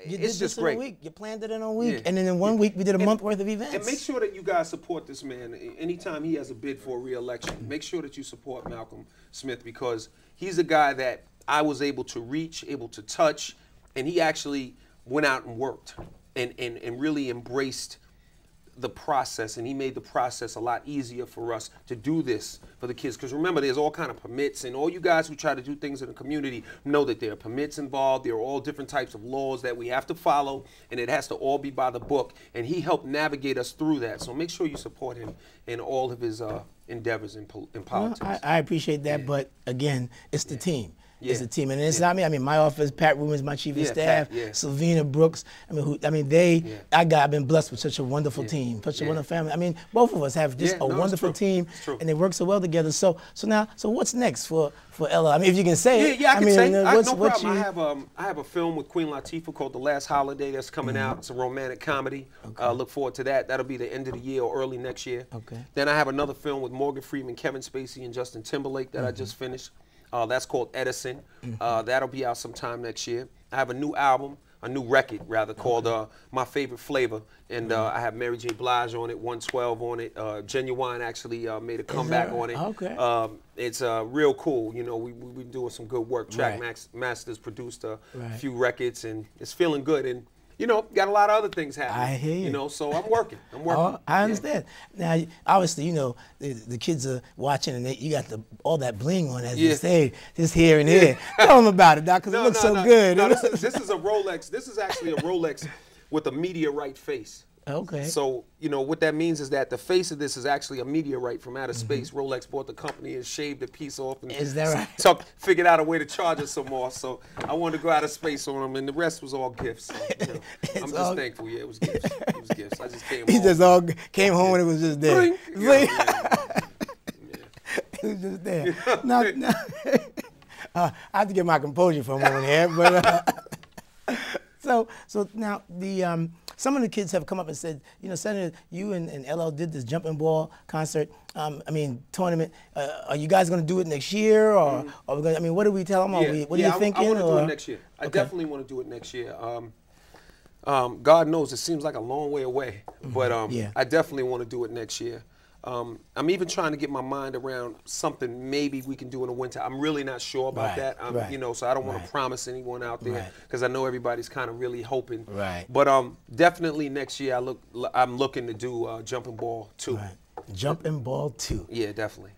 You it's did just this in great. a week. You planned it in a week, Yeah. and then in 1 week we did a month worth of events. And make sure that you guys support this man. Anytime he has a bid for a re-election, make sure that you support Malcolm Smith, because he's a guy that I was able to reach, able to touch, and he actually went out and worked and really embraced the process, and he made the process a lot easier for us to do this for the kids. Because remember, there's all kind of permits, and all you guys who try to do things in the community know that there are permits involved. There are all different types of laws that we have to follow, and it has to all be by the book. And he helped navigate us through that. So make sure you support him in all of his endeavors in politics. Well, I appreciate that, but again, it's the team. Yeah. It's the team, and it's not me. I mean, my office, Pat Rubens, my chief of Yeah, staff, Pat, yeah. Sylvina Brooks. I've been blessed with such a wonderful team, such a wonderful family. I mean, both of us have just a wonderful team, and they work so well together. So what's next for Ella? I mean, if you can say it. Yeah, I can say. No What problem. I have a film with Queen Latifah called The Last Holiday that's coming out. It's a romantic comedy. Look forward to that. That'll be the end of the year or early next year. Okay. Then I have another film with Morgan Freeman, Kevin Spacey, and Justin Timberlake that I just finished. That's called Edison. That'll be out sometime next year. I have a new album, a new record rather, called My Favorite Flavor, and I have Mary J. Blige on it, 112 on it. Genuine actually made a comeback on it. Okay. It's real cool. You know, we're doing some good work. Track Masters produced a few records, and it's feeling good. And you know, got a lot of other things happening. I hear you. You know, so I'm working. I understand. Now, obviously, you know, the kids are watching, and you got all that bling on, as you say, just here and there. Tell them about it, Doc, because it looks so good. No, this is a Rolex. This is actually a Rolex with a meteorite face. Okay. So, you know, what that means is that the face of this is actually a meteorite from outer space. Rolex bought the company and shaved a piece off. And is that right? Figured out a way to charge us some more. So I wanted to go out of space on them, and the rest was all gifts. So, you know, I'm just thankful. Yeah, it was gifts. It was gifts. I just came home. He just all came home and it was just there. Blink. It was just there. I have to get my composure for a moment here, but so now the some of the kids have come up and said, you know, Senator, you and LL did this jumping ball concert, tournament. Are you guys going to do it next year, or are we going? I mean, what do we tell them? What are you thinking? I want to do it next year. I definitely want to do it next year. God knows it seems like a long way away, but I definitely want to do it next year. I'm even trying to get my mind around something maybe we can do in the winter. I'm really not sure about that. You know, so I don't want to promise anyone out there, because I know everybody's kind of really hoping. But definitely next year I'm looking to do Jumping Ball 2. Jumping Ball 2. Yeah, definitely.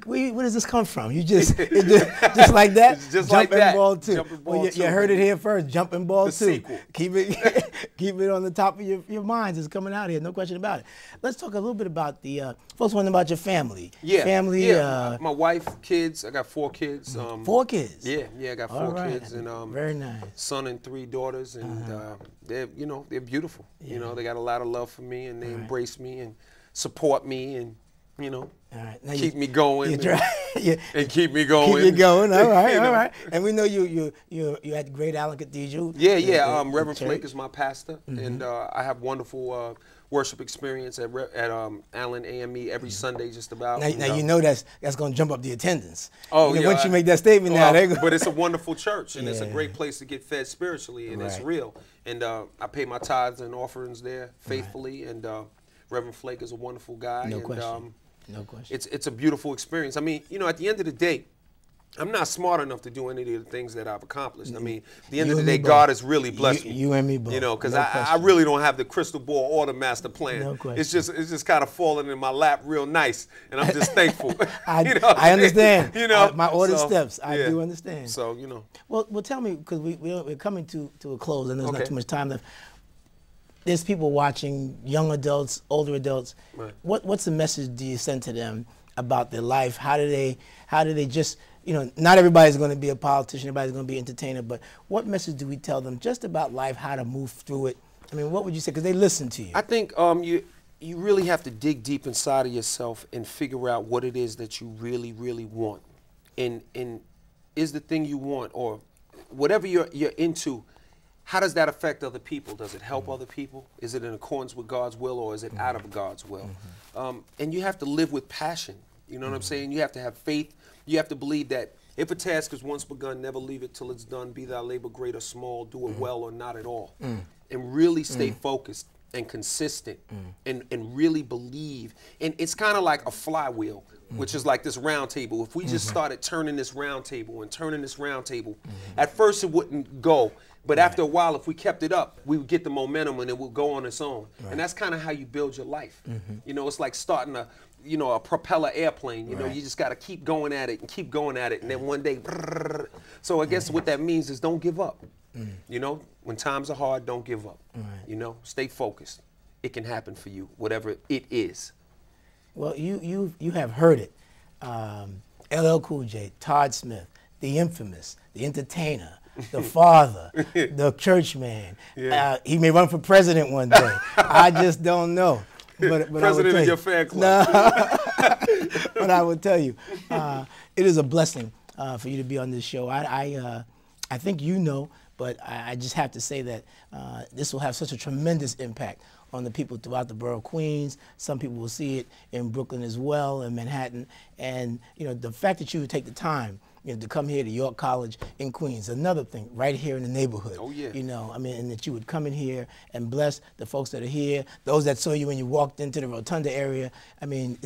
Where does this come from? You just like that? It's just Jumping like that. Ball 2. Jumping Ball 2. You heard it here first. Jumping Ball 2. The sequel. Keep it on the top of your minds. It's coming out here, no question about it. Let's talk a little bit about the first one, about your family. Yeah. Family. Yeah. My wife, kids. I got 4 kids. 4 kids. Yeah. I got 4 kids, and very nice. Son and 3 daughters, and they're beautiful. You know, they got a lot of love for me, and they embrace me and support me, and you know, keep me going, and keep me going. Keep you going. All right, all right. And we know you at Great Allen Cathedral. Yeah. Reverend Flake is my pastor, and I have wonderful worship experience at Allen AME every Sunday, just about. Now you know that's going to jump up the attendance. Oh, yeah. Once you make that statement, but it's a wonderful church, and it's a great place to get fed spiritually, and it's real. And I pay my tithes and offerings there faithfully, and Reverend Flake is a wonderful guy. No question. No question. It's a beautiful experience. I mean, you know, at the end of the day, I'm not smart enough to do any of the things that I've accomplished. I mean, at the end of the day, God has really blessed me. You and me both. You know, because I really don't have the crystal ball or the master plan. No question. It's just kind of falling in my lap real nice, and I'm just thankful. I understand. You know, my ordered steps. I do understand. So, you know. Well, tell me, because we're coming to a close, and there's not too much time left. There's people watching, young adults, older adults. What's the message do you send to them about their life? How do they just, you know, not everybody's going to be a politician, everybody's going to be an entertainer, but what message do we tell them just about life, how to move through it? I mean, what would you say? Because they listen to you. I think you really have to dig deep inside of yourself and figure out what it is that you really, really want. And is the thing you want, or whatever you're into, how does that affect other people? Does it help other people? Is it in accordance with God's will, or is it out of God's will? And you have to live with passion. You know what I'm saying? You have to have faith. You have to believe that If a task is once begun, never leave it till it's done. Be thy labor great or small, do it well or not at all. And really stay focused and consistent and really believe. And it's kind of like a flywheel, which is like this round table. If we just started turning this round table and turning this round table, at first it wouldn't go. But after a while, if we kept it up, we would get the momentum and it would go on its own. And that's kind of how you build your life. You know, it's like starting a, you know, a propeller airplane. You know, you just got to keep going at it and keep going at it. And then one day, brrr. So I guess what that means is don't give up. You know, when times are hard, don't give up. You know, stay focused. It can happen for you, whatever it is. Well, you have heard it. LL Cool J, Todd Smith, the infamous, the entertainer, the father, the church man. He may run for president one day. I just don't know. But President of your fan club. No. But I will tell you, it is a blessing for you to be on this show. I think you know, but I just have to say that this will have such a tremendous impact on the people throughout the borough of Queens. Some people will see it in Brooklyn as well, in Manhattan. And you know, the fact that you would take the time, you know, to come here to York College in Queens, another thing, right here in the neighborhood. Oh, yeah. You know, I mean, and that you would come in here and bless the folks that are here, those that saw you when you walked into the Rotunda area. I mean,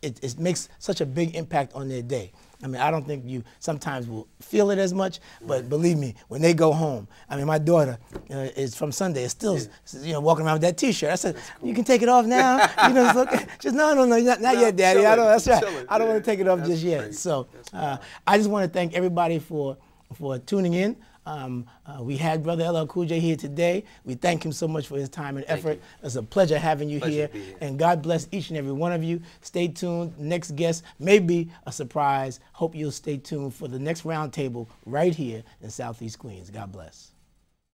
it makes such a big impact on their day. I mean, I don't think you sometimes will feel it as much, but believe me, when they go home, I mean, my daughter is from Sunday, is still, you know, walking around with that T-shirt. I said, cool. You can take it off now. You know, it's okay. She's no, not yet, Daddy. I don't. That's right. I don't want to take it off just yet. Great. So I just want to thank everybody for tuning in. We had Brother LL Cool J here today. We thank him so much for his time and effort. It's a pleasure having you here. And God bless each and every one of you. Stay tuned. Next guest may be a surprise. Hope you'll stay tuned for the next roundtable right here in Southeast Queens. God bless.